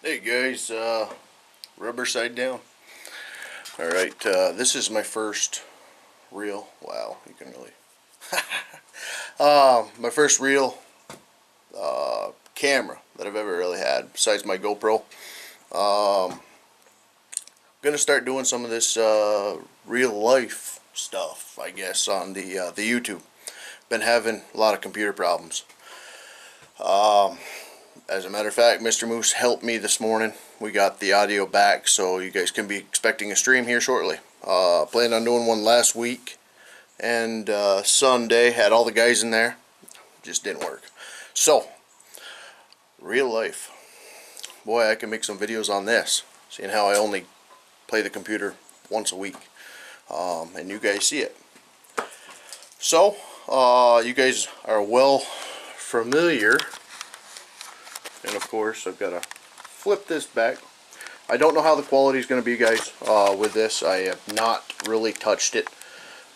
Hey guys, rubber side down. Alright, this is my first real, wow, you can really, my first real camera that I've ever really had, besides my GoPro. Gonna start doing some of this real life stuff, I guess, on the YouTube. Been having a lot of computer problems. As a matter of fact, Mr. Moose helped me this morning. We got the audio back, so you guys can be expecting a stream here shortly. Planned on doing one last week, and Sunday had all the guys in there. Just didn't work. So, real life. Boy, I can make some videos on this, seeing how I only play the computer once a week, and you guys see it. So, you guys are well familiar. And of course, I've got to flip this back. I don't know how the quality is going to be, guys, with this. I have not really touched it.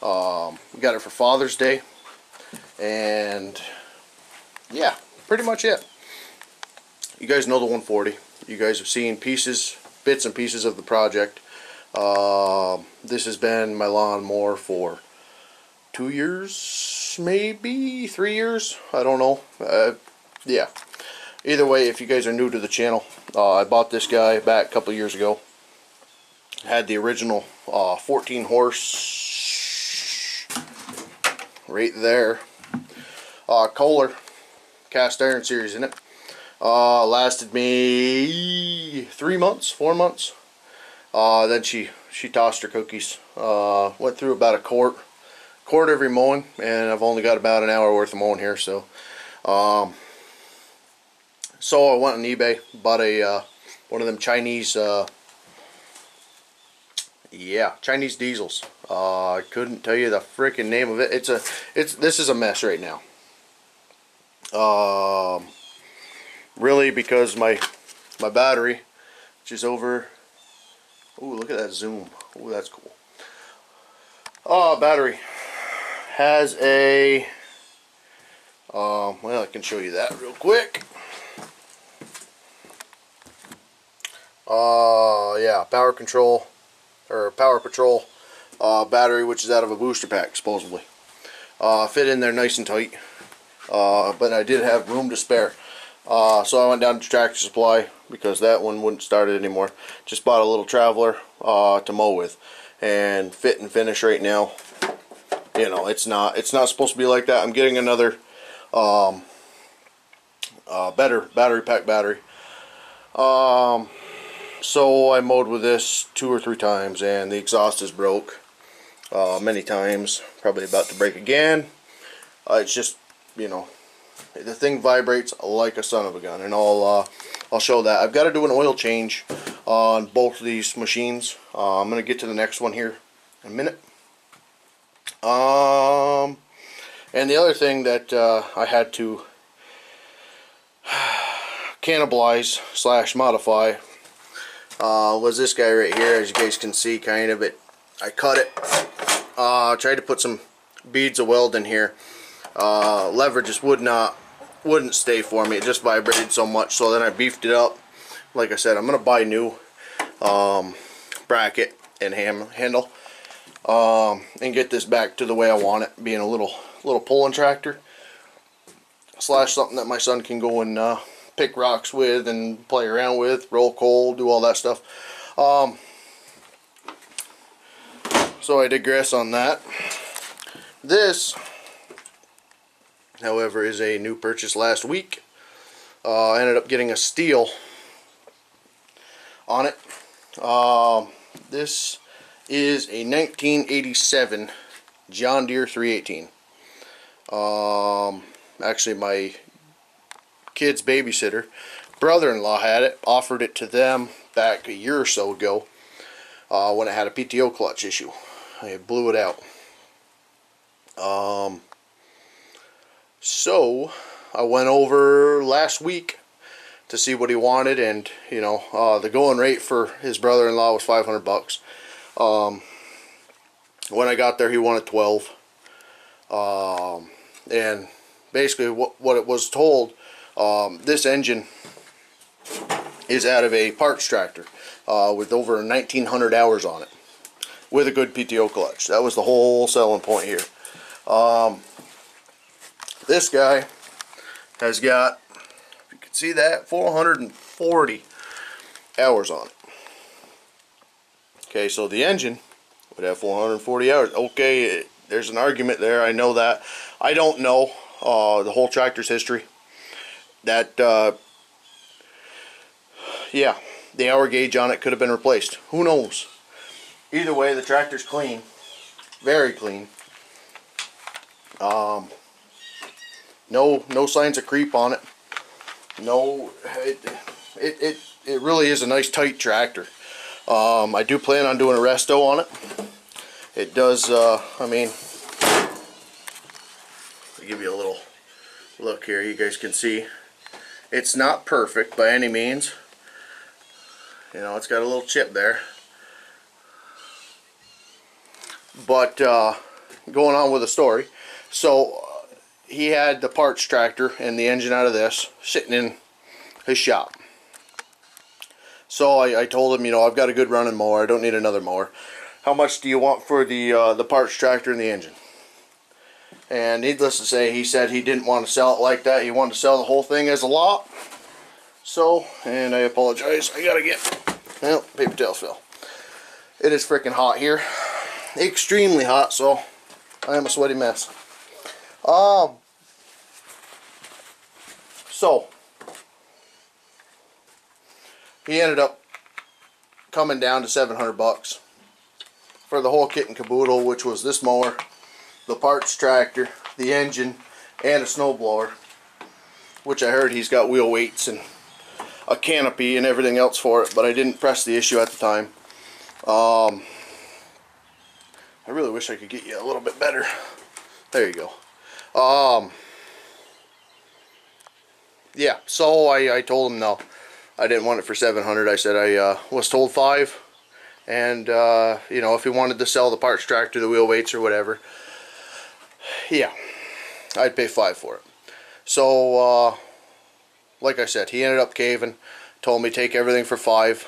We got it for Father's Day. And, yeah, pretty much it. You guys know the 140. You guys have seen pieces, bits and pieces of the project. This has been my lawnmower for 2 years, maybe 3 years. I don't know. Yeah. Either way, if you guys are new to the channel, I bought this guy back a couple years ago. Had the original 14 horse right there. Kohler cast iron series in it. Lasted me 3 months, 4 months. Then she tossed her cookies. Went through about a quart every mowing, and I've only got about an hour worth of mowing here, so I went on eBay, bought a one of them Chinese Chinese diesels. I couldn't tell you the freaking name of it. This is a mess right now. Really, because my battery, which is over. Ooh, look at that zoom. Ooh, that's cool. Battery has a well, I can show you that real quick. Yeah, Power Patrol battery, which is out of a booster pack, supposedly. Fit in there nice and tight, but I did have room to spare. So I went down to Tractor Supply because that one wouldn't start it anymore. Just bought a little Traveler to mow with, and fit and finish right now. You know, it's not supposed to be like that. I'm getting another better battery pack battery. So I mowed with this 2 or 3 times, and the exhaust is broke many times. Probably about to break again. It's just, you know, the thing vibrates like a son of a gun, and I'll show that. I've got to do an oil change on both of these machines. I'm gonna get to the next one here in a minute. And the other thing that I had to cannibalize / modify was this guy right here. As you guys can see, kind of it. I cut it. Tried to put some beads of weld in here. Lever just wouldn't stay for me. It just vibrated so much. So then I beefed it up. Like I said, I'm gonna buy new bracket and handle, and get this back to the way I want it, being a little pulling tractor / something that my son can go and pick rocks with and play around with, roll coal, do all that stuff. So I digress on that. This, however, is a new purchase last week. I ended up getting a steel on it. This is a 1987 John Deere 318. Actually, my kid's babysitter, brother-in-law had it, offered it to them back a year or so ago when it had a PTO clutch issue. I blew it out. So I went over last week to see what he wanted, and you know, the going rate for his brother-in-law was $500. When I got there, he wanted 12. And basically what it was told, this engine is out of a parts tractor with over 1,900 hours on it, with a good PTO clutch. That was the whole selling point here. This guy has got, if you can see that, 440 hours on it. Okay, so the engine would have 440 hours. Okay, there's an argument there, I know that. I don't know the whole tractor's history. That, yeah, the hour gauge on it could have been replaced. Who knows? Either way, the tractor's clean. Very clean. No signs of creep on it. No, it really is a nice tight tractor. I do plan on doing a resto on it. It does, I mean, I'll give you a little look here. You guys can see it's not perfect by any means. You know, it's got a little chip there. But going on with the story, so he had the parts tractor and the engine out of this sitting in his shop. So I told him, you know, I've got a good running mower, I don't need another mower. How much do you want for the parts tractor and the engine? And needless to say, he said he didn't want to sell it like that. He wanted to sell the whole thing as a lot. So, and I apologize, I gotta get, well, paper towels fell. It is freaking hot here. Extremely hot, so I am a sweaty mess. So he ended up coming down to 700 bucks for the whole kit and caboodle, which was this mower, the parts tractor, the engine, and a snowblower, which I heard he's got wheel weights and a canopy and everything else for it, but I didn't press the issue at the time. I really wish I could get you a little bit better. There you go. Yeah, so I told him no, I didn't want it for 700. I said I was told 5, and you know, if he wanted to sell the parts tractor, the wheel weights or whatever, yeah, I'd pay 5 for it. So like I said, he ended up caving, told me take everything for 5.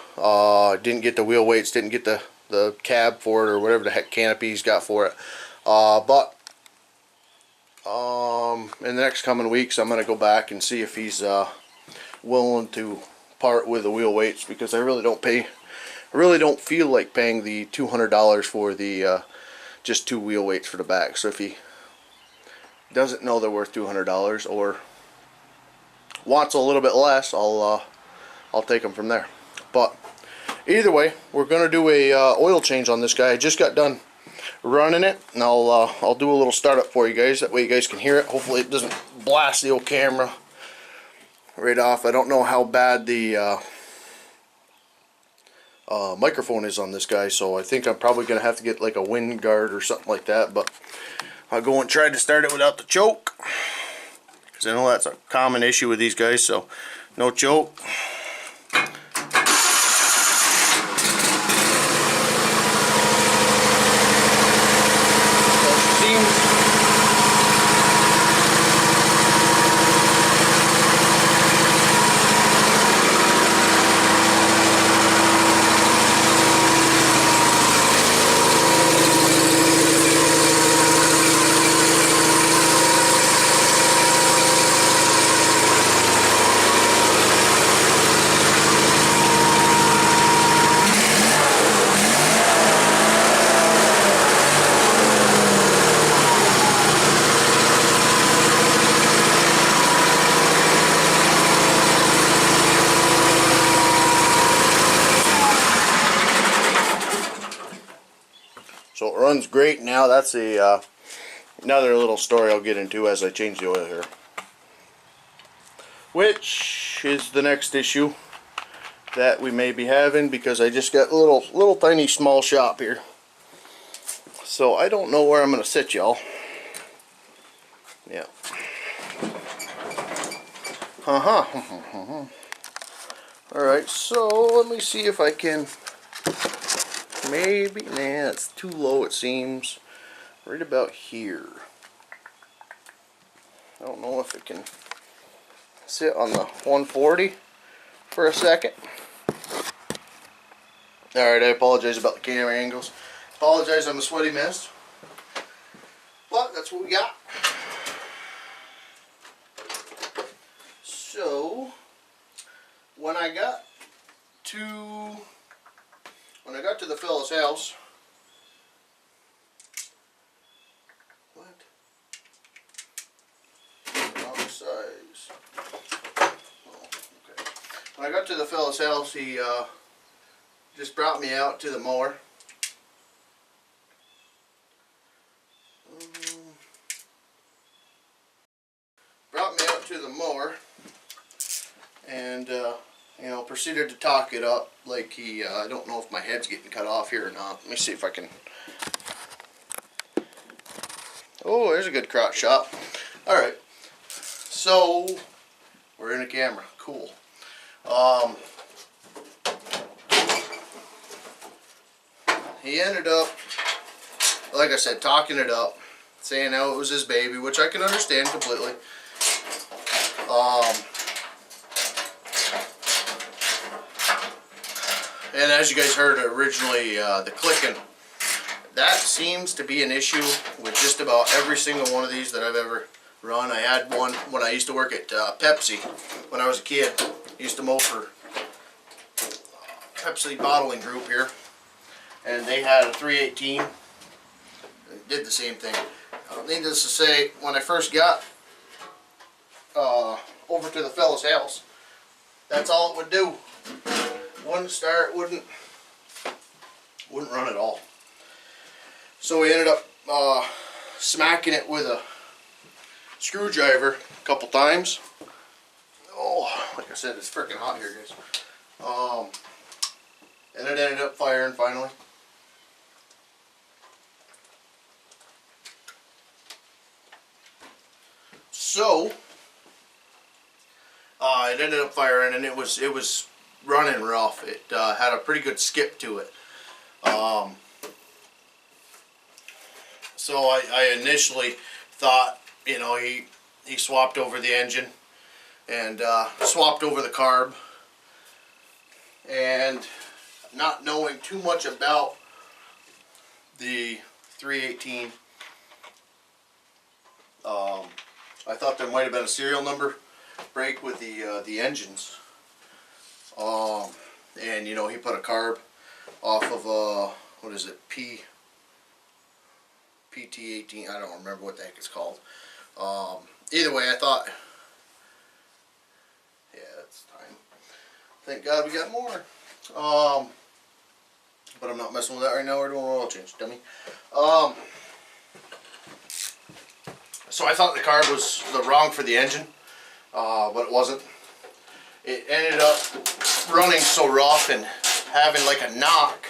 Didn't get the wheel weights, didn't get the cab for it, or whatever the heck canopy he's got for it. But in the next coming weeks, I'm going to go back and see if he's willing to part with the wheel weights, because I really don't feel like paying the $200 for the just 2 wheel weights for the back. So if he doesn't know they're worth $200 or wants a little bit less, I'll take them from there. But either way, we're gonna do a oil change on this guy. I just got done running it, and I'll do a little startup for you guys. That way you guys can hear it. Hopefully it doesn't blast the old camera right off. I don't know how bad the microphone is on this guy, so I think I'm probably gonna have to get like a wind guard or something like that. But I'll go and try to start it without the choke, because I know that's a common issue with these guys. So no choke. So it runs great now. That's a another little story I'll get into as I change the oil here, which is the next issue that we may be having, because I just got a little tiny small shop here. So I don't know where I'm going to sit y'all. Yeah. Alright, so let me see if I can maybe, nah, it's too low it seems. Right about here. I don't know if it can sit on the 140 for a second. Alright, I apologize about the camera angles. Apologize on the sweaty mess. But that's what we got. So when I got to the fellow's house, wrong size. Oh, okay. When I got to the fellow's house, he just brought me out to the mower. Brought me out to the mower and you know, proceeded to talk it up like he I don't know if my head's getting cut off here or not. Let me see if I can. Oh, there's a good crotch shot. Alright, so we're in a camera. Cool. He ended up, like I said, talking it up, saying how it was his baby, which I can understand completely. And as you guys heard originally, the clicking, that seems to be an issue with just about every single one of these that I've ever run. I had one when I used to work at Pepsi when I was a kid. I used to mow for Pepsi bottling group here, and they had a 318. It did the same thing. Needless to say, when I first got over to the fellow's house, that's all it would do. Wouldn't start, wouldn't run at all. So we ended up smacking it with a screwdriver a couple times. Oh, like I said, it's freaking hot here, guys. And it ended up firing finally. So it ended up firing, and it was running rough. It had a pretty good skip to it. So I initially thought, you know, he swapped over the engine and swapped over the carb, and not knowing too much about the 318, I thought there might have been a serial number break with the engines. And you know, he put a carb off of what is it, PT18, I don't remember what the heck it's called. Either way, I thought, yeah, it's time. Thank God we got more. But I'm not messing with that right now. We're doing an oil change, dummy. So I thought the carb was wrong for the engine, but it wasn't. It ended up running so rough and having like a knock.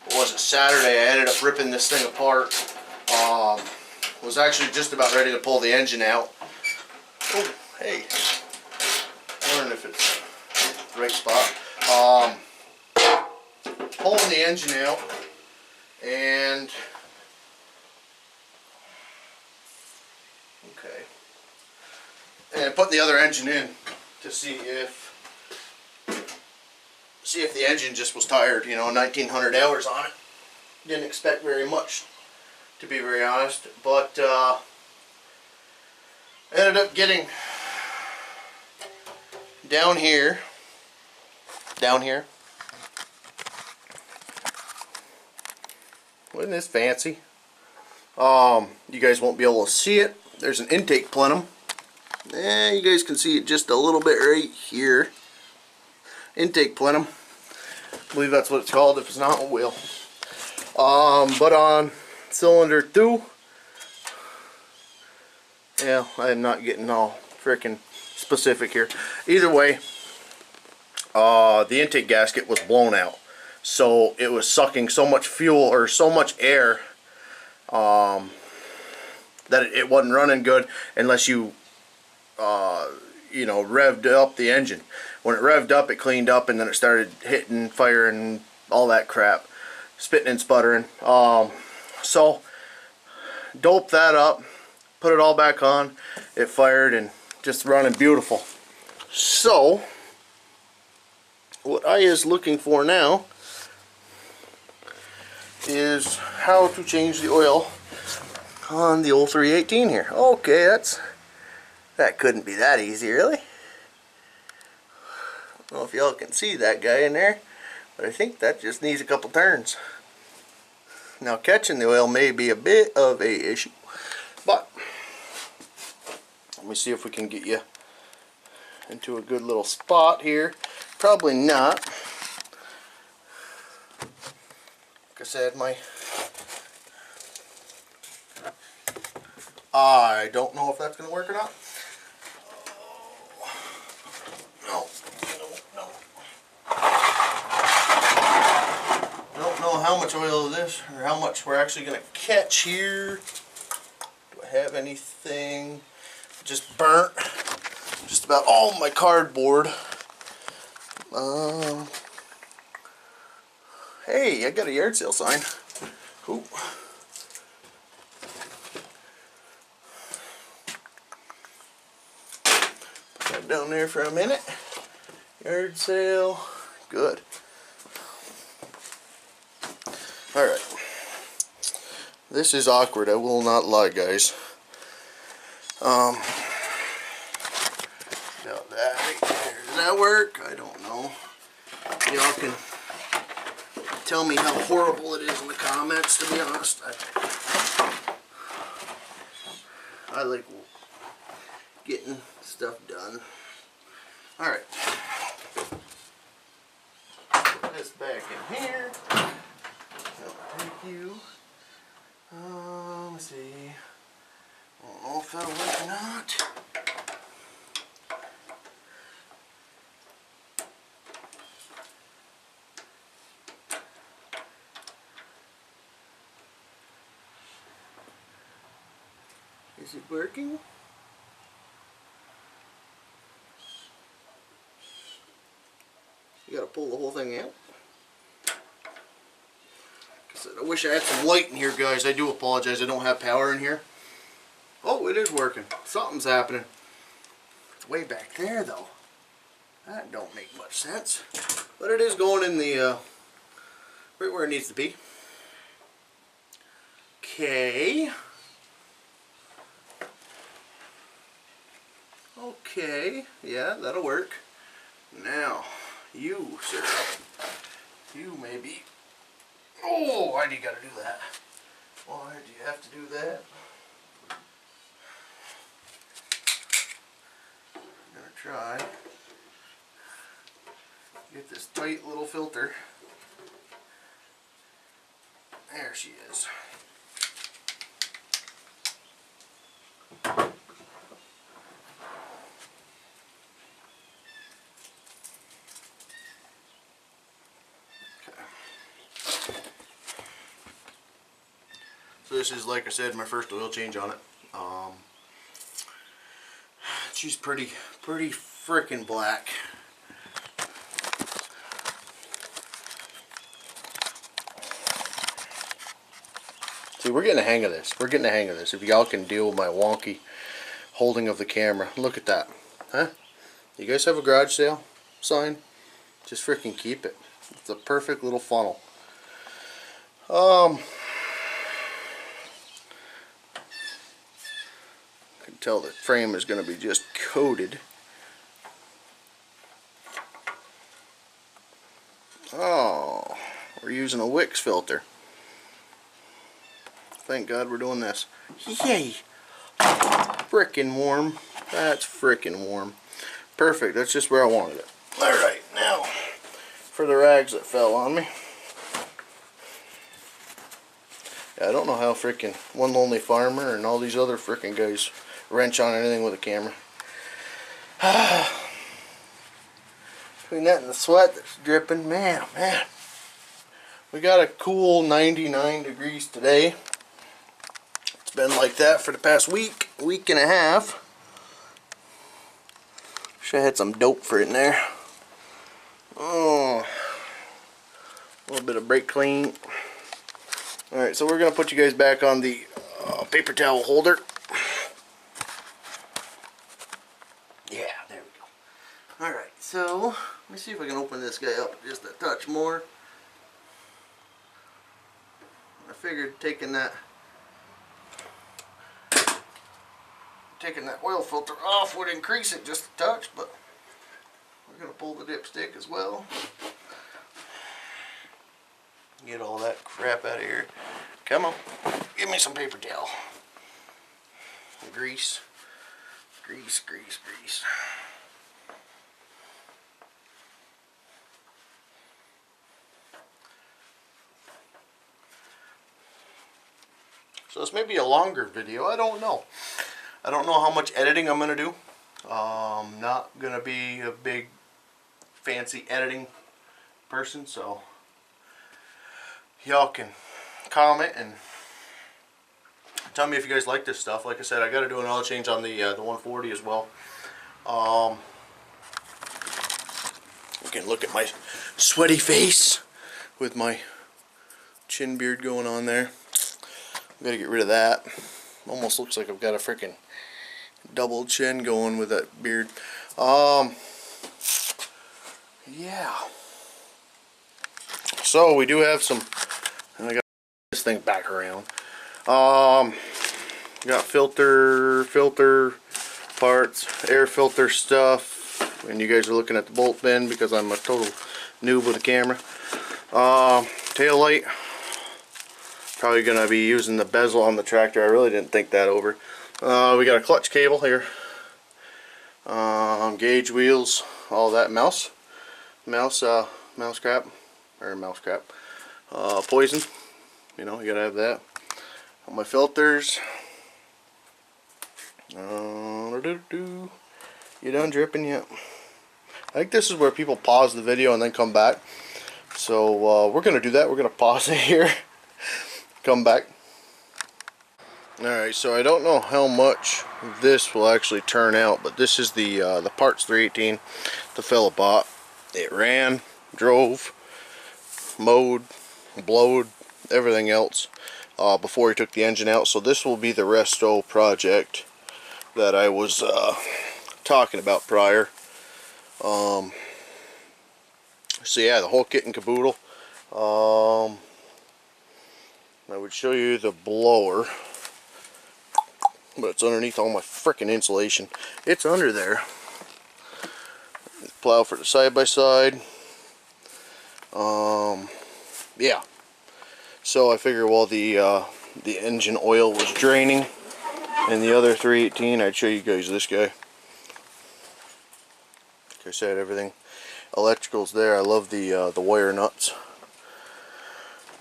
What was it, Saturday? I ended up ripping this thing apart. Was actually just about ready to pull the engine out. Oh, hey. I'm wondering if it's the right spot. Pulling the engine out, and okay, and putting the other engine in to see if the engine just was tired. You know, 1900 hours on it. Didn't expect very much, to be very honest, but ended up getting down here. Wasn't this fancy? You guys won't be able to see it. There's an intake plenum. You guys can see it just a little bit right here. Intake plenum. I believe that's what it's called. If it's not, it will. But on cylinder 2, yeah, I'm not getting all freaking specific here. Either way, the intake gasket was blown out, so it was sucking so much fuel or so much air that it wasn't running good unless you you know, revved up the engine. When it revved up, it cleaned up, and then it started hitting, firing, all that crap, spitting and sputtering. So doped that up, put it all back on, it fired, and just running beautiful. So what I is looking for now is how to change the oil on the old 318 here. Okay, that couldn't be that easy, really. I don't know if y'all can see that guy in there, but I think that just needs a couple turns. Now catching the oil may be a bit of a issue, but let me see if we can get you into a good little spot here. Probably not. Like I said, I don't know if that's going to work or not. No. I don't know how much oil it is, or how much we're actually going to catch here. Do I have anything? Just burnt just about all my cardboard. Hey, I got a yard sale sign. Cool. Put that down there for a minute. Yard sale. Good. Alright. This is awkward, I will not lie, guys. Got that right there. Does that work? I don't know. Y'all can tell me how horrible it is in the comments, to be honest. I like getting stuff done. Alright. Put this back in here. Thank you. Let's see. I don't know if that'll work or not. Is it working? You gotta pull the whole thing out. I wish I had some light in here, guys. I do apologize. I don't have power in here. Oh, it is working. Something's happening. It's way back there, though. That don't make much sense. But it is going in the right where it needs to be. Okay. Okay. Yeah, that'll work. Now, you, sir. You may be... Oh, why do you gotta do that? Why do you have to do that? I'm gonna try get this tight little filter. There she is. So this is, like I said, my first oil change on it. She's pretty frickin' black. See, we're getting a hang of this. We're getting a hang of this. If y'all can deal with my wonky holding of the camera. Look at that. Huh? You guys have a garage sale sign? Just frickin' keep it. It's a perfect little funnel. Tell the frame is going to be just coated. Oh, we're using a Wix filter. Thank God we're doing this. Yay! Frickin' warm. That's frickin' warm. Perfect. That's just where I wanted it. Alright, now for the rags that fell on me. Yeah, I don't know how frickin' One Lonely Farmer and all these other frickin' guys wrench on anything with a camera. Between that and the sweat that's dripping, man, oh man. We got a cool 99 degrees today. It's been like that for the past week and a half. Wish I had some dope for it in there. Oh, a little bit of brake clean. Alright, so we're going to put you guys back on the paper towel holder. Yeah, there we go. So, let me see if I can open this guy up just a touch more. I figured taking that oil filter off would increase it just a touch, but we're going to pull the dipstick as well. Get all that crap out of here. Come on, give me some paper towel. Grease, grease, grease, grease. So this may be a longer video, I don't know. I don't know how much editing I'm going to do. Not going to be a big fancy editing person, so y'all can comment and tell me if you guys like this stuff. Like I said, I got to do an oil change on the 140 as well. You can look at my sweaty face with my chin beard going on there. Gotta get rid of that. Almost looks like I've got a freaking double chin going with that beard. Yeah. So we do have some, and I got this thing back around. Got filter parts, air filter stuff, and you guys are looking at the bolt bin because I'm a total noob with the camera. Tail light. Probably gonna be using the bezel on the tractor. I really didn't think that over. We got a clutch cable here. Gauge wheels, all that mouse crap. Poison. You know, you gotta have that. All my filters. You done dripping yet? I think this is where people pause the video and then come back. So we're gonna do that. We're gonna pause it here. Come back. Alright, so I don't know how much this will actually turn out, but this is the parts 318 the fella bought. It ran, drove, mowed, blowed, everything else before he took the engine out. So this will be the resto project that I was talking about prior. So yeah, the whole kit and caboodle. I would show you the blower, but it's underneath all my frickin' insulation. It's under there. Plow for the side-by-side. Yeah. So I figure while the engine oil was draining in the other 318, I'd show you guys this guy. Like I said, everything electrical's there. I love the wire nuts.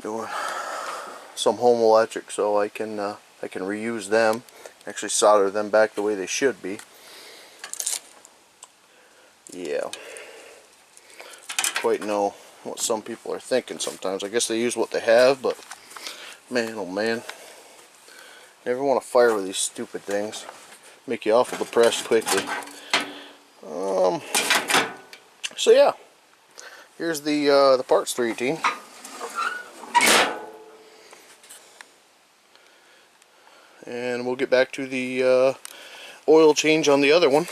Doing some home electric, so I can reuse them, actually solder them back the way they should be. Yeah, quite know what some people are thinking sometimes. I guess they use what they have, but man, oh man, never want to fire with these stupid things. Make you awful depressed quickly. So yeah, here's the parts 318. And we'll get back to the oil change on the other one,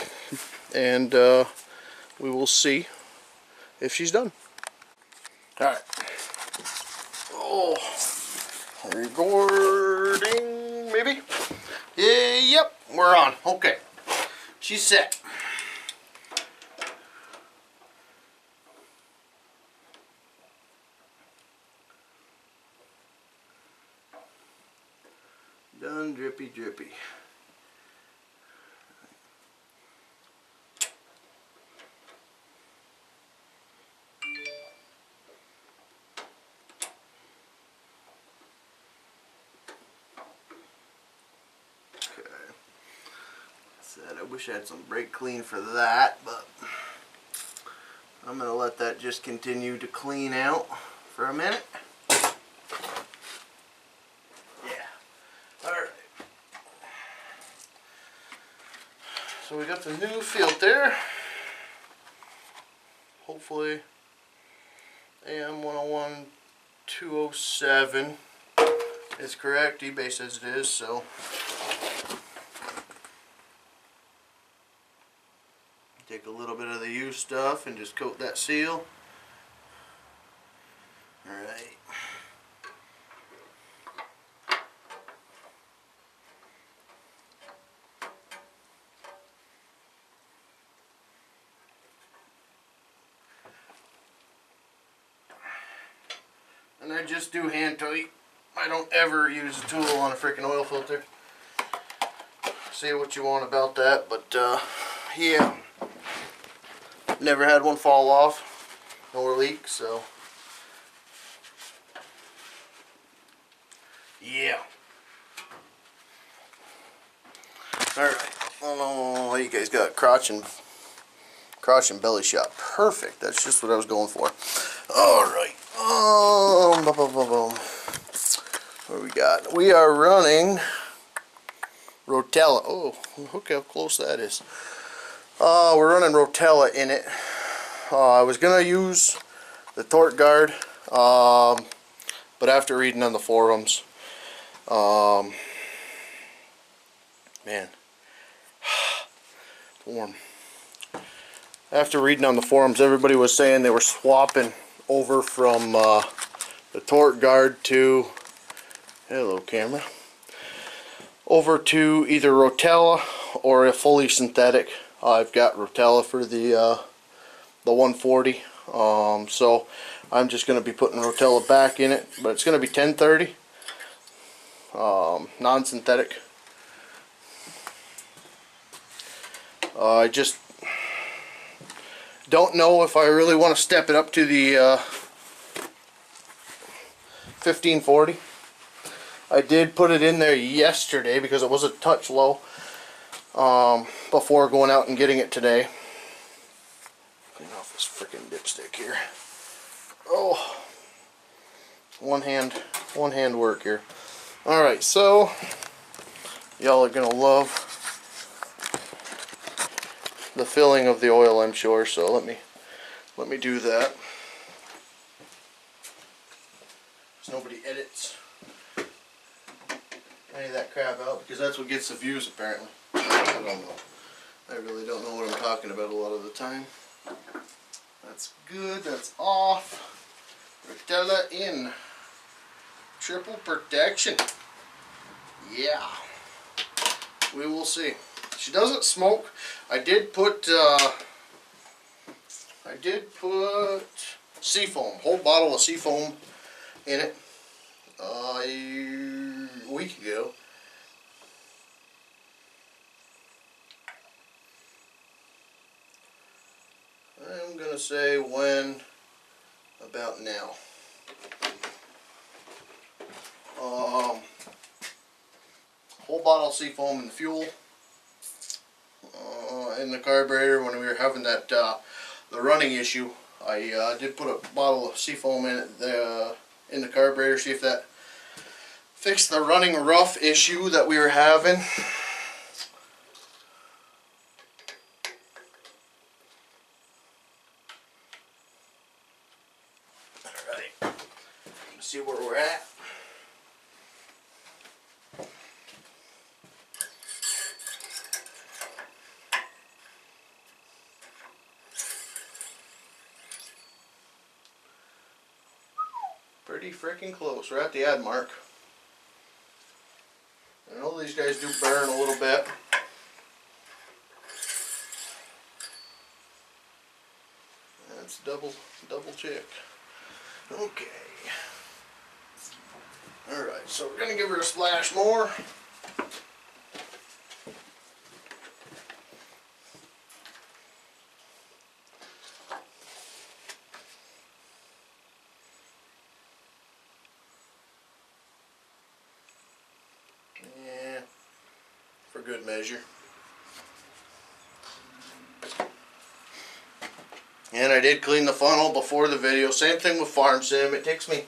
and we will see if she's done. Alright. Oh, recording maybe? Yeah, yep, we're on. Okay. She's set. Done drippy drippy. Okay. Said I wish I had some brake clean for that, but I'm gonna let that just continue to clean out for a minute. So we got the new filter, hopefully AM101207 is correct. eBay says it is, so take a little bit of the new stuff and just coat that seal. Alright. And I just do hand tight. I don't ever use a tool on a freaking oil filter. Say what you want about that, but yeah. Never had one fall off nor leak, so yeah. Alright. Oh, you guys got crotch and belly shot. Perfect. That's just what I was going for. Alright. Boom, boom, boom, boom. What we got? We are running Rotella. Oh, look how close that is. We're running Rotella in it. I was gonna use the torque guard, but after reading on the forums, man, it's warm. After reading on the forums, everybody was saying they were swapping over from the torque guard to, hello camera, over to either Rotella or a fully synthetic. I've got Rotella for the 140, so I'm just going to be putting Rotella back in it, but it's going to be 1030, non-synthetic. I just don't know if I really want to step it up to the 1540. I did put it in there yesterday because it was a touch low before going out and getting it today. Clean off this freaking dipstick here. Oh, one hand work here. Alright, so y'all are gonna love the filling of the oil, I'm sure, so let me do that. So nobody edits any of that crap out, because that's what gets the views apparently. I don't know. I really don't know what I'm talking about a lot of the time. That's good, that's off. Rotella in. Triple protection. Yeah. We will see. She doesn't smoke. I did put seafoam, whole bottle of seafoam in it a week ago. I'm gonna say when about now. Whole bottle of seafoam in the fuel, in the carburetor. When we were having that the running issue, I did put a bottle of seafoam in it, in the carburetor, see if that fixed the running rough issue that we were having. Alright, let's see where we're at. Pretty freaking close. We're at the ad mark. I know these guys do burn a little bit. That's double check. Okay. Alright, so we're gonna give her a splash more. Yeah, for good measure. And I did clean the funnel before the video. Same thing with Farm Sim. It takes me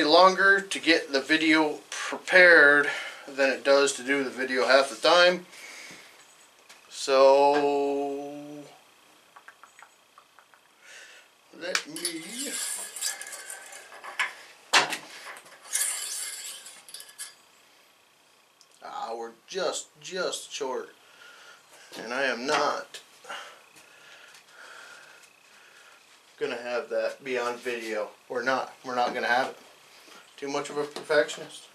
longer to get the video prepared than it does to do the video half the time. So let me we're just short, and I am not gonna have that be on video. We're not gonna have it. Too much of a perfectionist.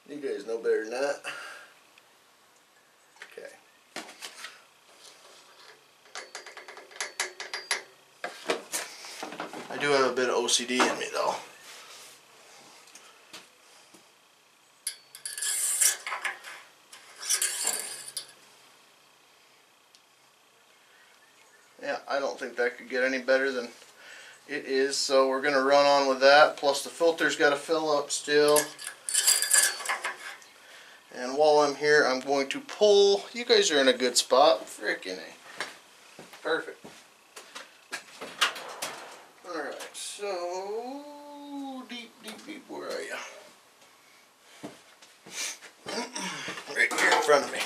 You guys know better than that. Okay. I do have a bit of OCD in me though. Yeah, I don't think that could get any better than it is, so we're going to run on with that. Plus the filter's got to fill up still. And while I'm here, I'm going to pull. You guys are in a good spot. Frickin' A. Perfect. Alright, so deep, where are you? Right here in front of me.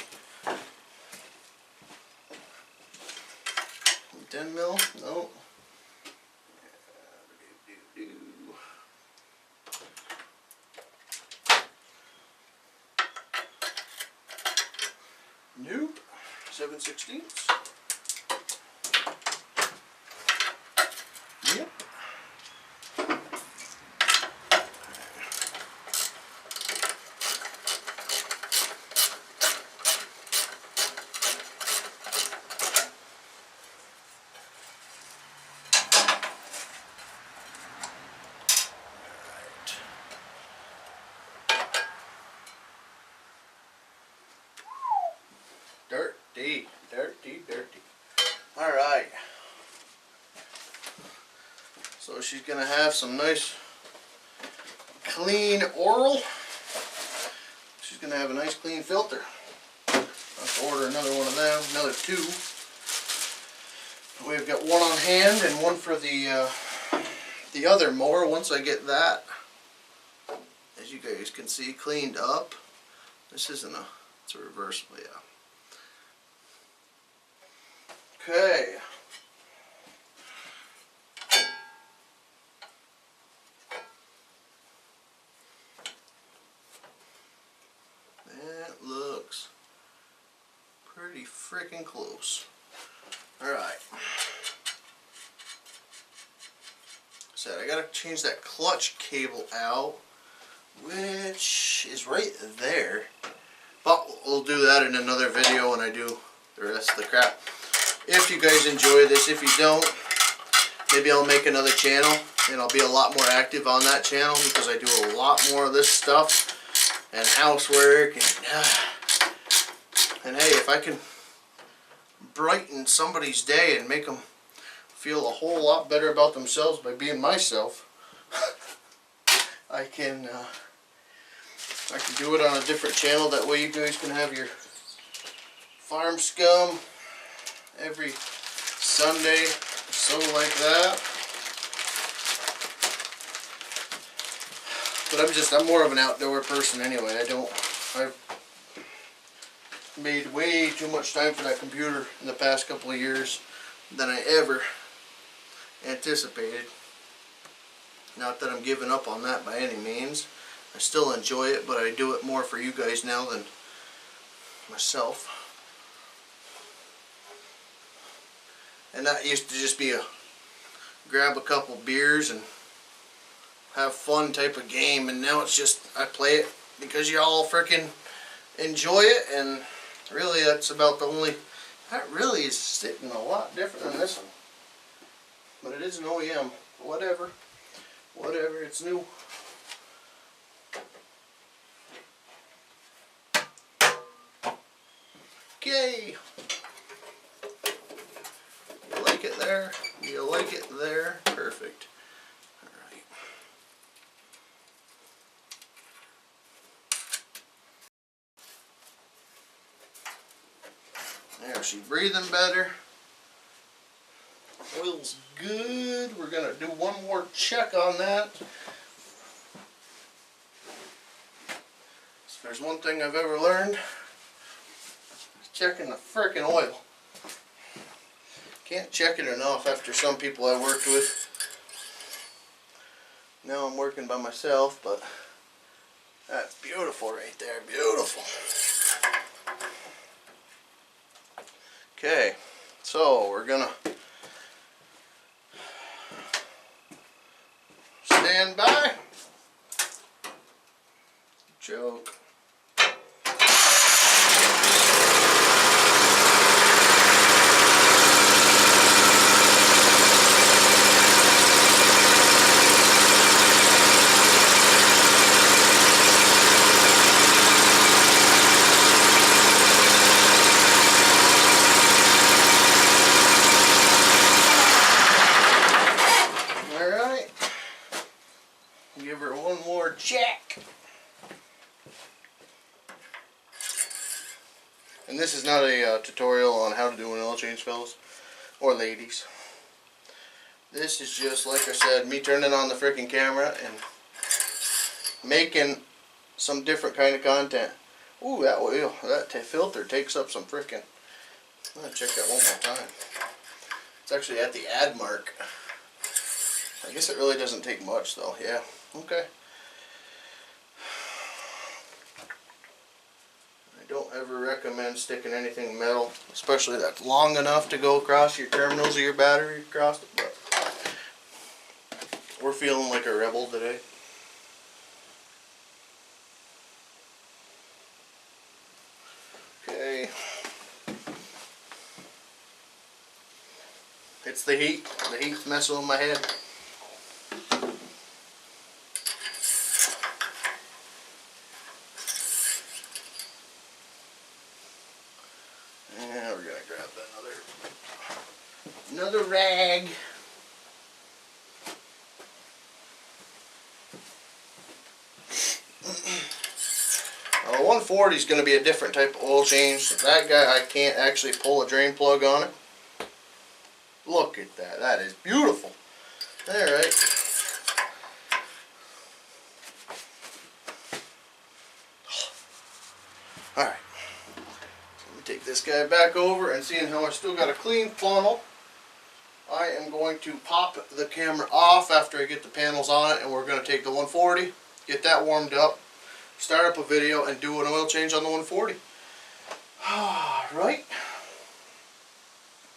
10 mil? No. Nope. 7/16. Yep. Dirty. Alright. So she's going to have some nice clean oral. She's going to have a nice clean filter. I'll have to order another one of them, another 2. We've got one on hand and one for the other mower once I get that, as you guys can see, cleaned up. This isn't it's a reversible, yeah. Okay. That looks pretty freaking close. Alright. So I gotta change that clutch cable out, which is right there. But we'll do that in another video when I do the rest of the crap. If you guys enjoy this, if you don't, maybe I'll make another channel and I'll be a lot more active on that channel because I do a lot more of this stuff and housework and hey, if I can brighten somebody's day and make them feel a whole lot better about themselves by being myself, I can do it on a different channel. That way you guys can have your farm scum every Sunday or so like that. But I'm more of an outdoor person anyway. I've made way too much time for that computer in the past couple of years than I ever anticipated. Not that I'm giving up on that by any means. I still enjoy it, but I do it more for you guys now than myself. And that used to just be a grab a couple beers and have fun type of game, and now it's just I play it because y'all freaking enjoy it, and really that's about the only. That really is sitting a lot different than this one, but it is an OEM. Whatever, it's new. Okay. You like it there? You like it there? Perfect. Alright. There, she's breathing better. Oil's good. We're going to do one more check on that. If there's one thing I've ever learned, it's checking the frickin' oil. Can't check it enough after some people I worked with. Now I'm working by myself, but that's beautiful right there. Beautiful. Okay, So we're gonna stand by. Choke. Alright. Give her one more check. And this is not a tutorial on how to do an oil change, fellas, or ladies. This is just, like I said, me turning on the freaking camera and making some different kind of content. Ooh, that oil, that filter takes up some freaking... I'm going to check that one more time. It's actually at the add mark. I guess it really doesn't take much though. Yeah, okay. I don't ever recommend sticking anything metal, especially that's long enough to go across your terminals of your battery across it, but we're feeling like a rebel today. Okay. It's the heat. The heat's messing with my head. And we're gonna grab another rag. The 140 is going to be a different type of oil change. That guy, I can't actually pull a drain plug on it. Look at that. That is beautiful. Alright. Alright. Let me take this guy back over, and seeing how I still got a clean funnel, I am going to pop the camera off after I get the panels on it, and we're going to take the 140, get that warmed up, start up a video, and do an oil change on the 140. Right,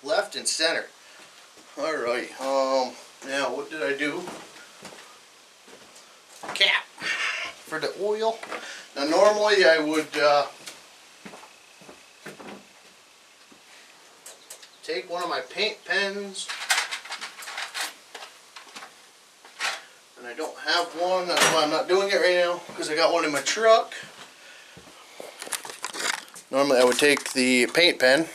left and center. Alright, now what did I do? Cap for the oil. Now normally I would take one of my paint pens, and I don't have one. That's why I'm not doing it right now, because I got one in my truck. Normally I would take the paint pen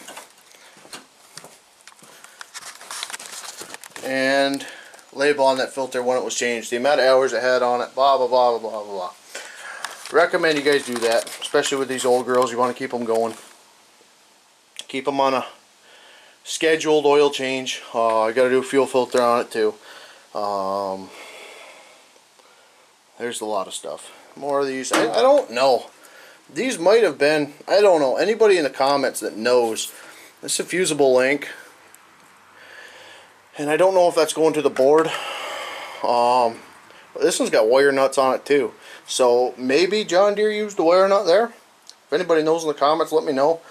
and label on that filter when it was changed, the amount of hours it had on it, blah blah blah blah blah blah. Recommend you guys do that, especially with these old girls. You want to keep them going, keep them on a scheduled oil change. I got to do a fuel filter on it too. There's a lot of stuff. More of these. I don't know. These might have been, I don't know. Anybody in the comments that knows, this is a fusible link, and I don't know if that's going to the board. But this one's got wire nuts on it too. So maybe John Deere used the wire nut there. If anybody knows in the comments, let me know.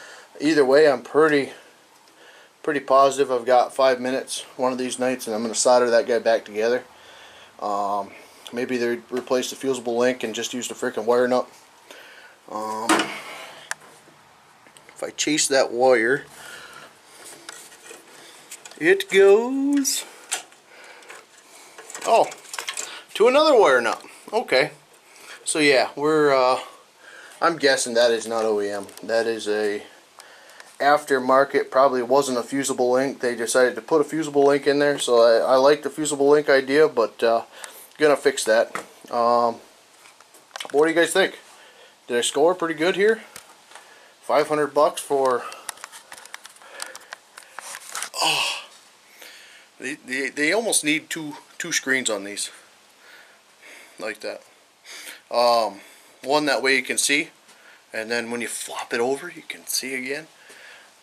Either way, I'm pretty positive I've got 5 minutes one of these nights, and I'm going to solder that guy back together. Maybe they replaced the fusible link and just used a freaking wire nut. If I chase that wire, it goes to another wire nut. Okay, so yeah, we're I'm guessing that is not OEM. That is a aftermarket. Probably wasn't a fusible link. They decided to put a fusible link in there, so I like the fusible link idea, but gonna fix that. What do you guys think? Did I score pretty good here? $500 for they almost need two screens on these, like that. One that way you can see, and then when you flop it over you can see again.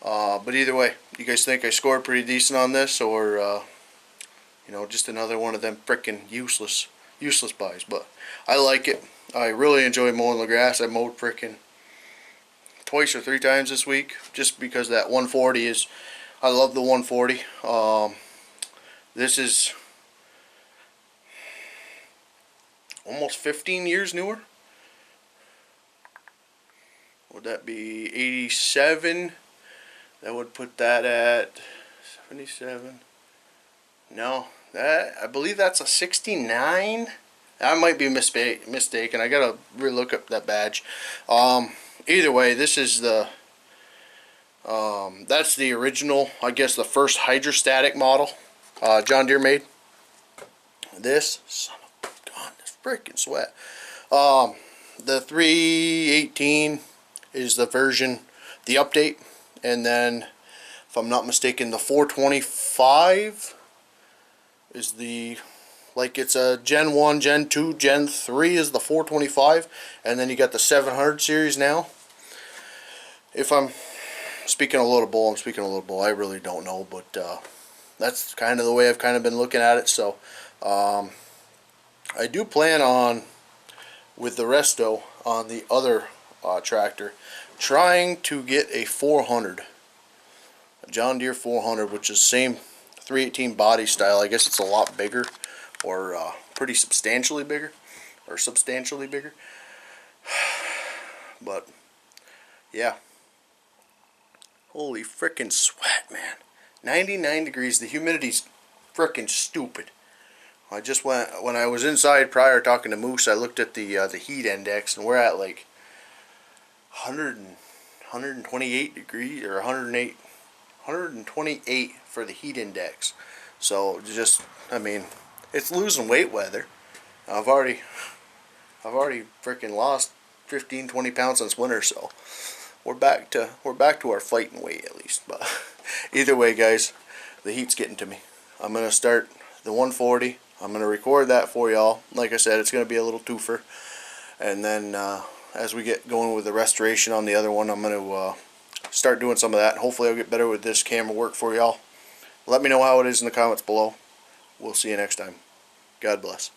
But either way, you guys think I scored pretty decent on this, or you know, just another one of them frickin' useless buys? But I like it. I really enjoy mowing the grass. I mowed frickin' twice or 3 times this week, just because that 140 is I love the 140. This is almost 15 years newer. Would that be 87? That would put that at 77. No, that, I believe that's a 69. I might be mistaken. I gotta relook up that badge. Either way, this is the that's the original, I guess the first hydrostatic model John Deere made. This, son of a gun, this freaking sweat. The 318 is the version, the update, and then if I'm not mistaken, the 425 is the, like, it's a Gen 1, Gen 2, Gen 3 is the 425, and then you got the 700 series now. If I'm speaking a little bull, I'm speaking a little bull. I really don't know, but that's kind of the way I've kind of been looking at it. So I do plan on, with the resto on the other tractor, trying to get a 400, a John Deere 400, which is the same 318 body style. I guess it's a lot bigger, or pretty substantially bigger, or substantially bigger. But yeah, holy frickin' sweat, man. 99 degrees. The humidity's frickin' stupid. I just went, when I was inside prior talking to Moose, I looked at the heat index, and we're at like 128 degrees, or 128 for the heat index. So just, I mean, it's losing weight weather. I've already freaking lost 15-20 pounds since winter, so we're back to our fighting weight at least. But either way, guys, the heat's getting to me. I'm gonna start the 140. I'm going to record that for y'all. Like I said, it's going to be a little twofer. And then as we get going with the restoration on the other one, I'm going to start doing some of that. Hopefully I'll get better with this camera work for y'all. Let me know how it is in the comments below. We'll see you next time. God bless.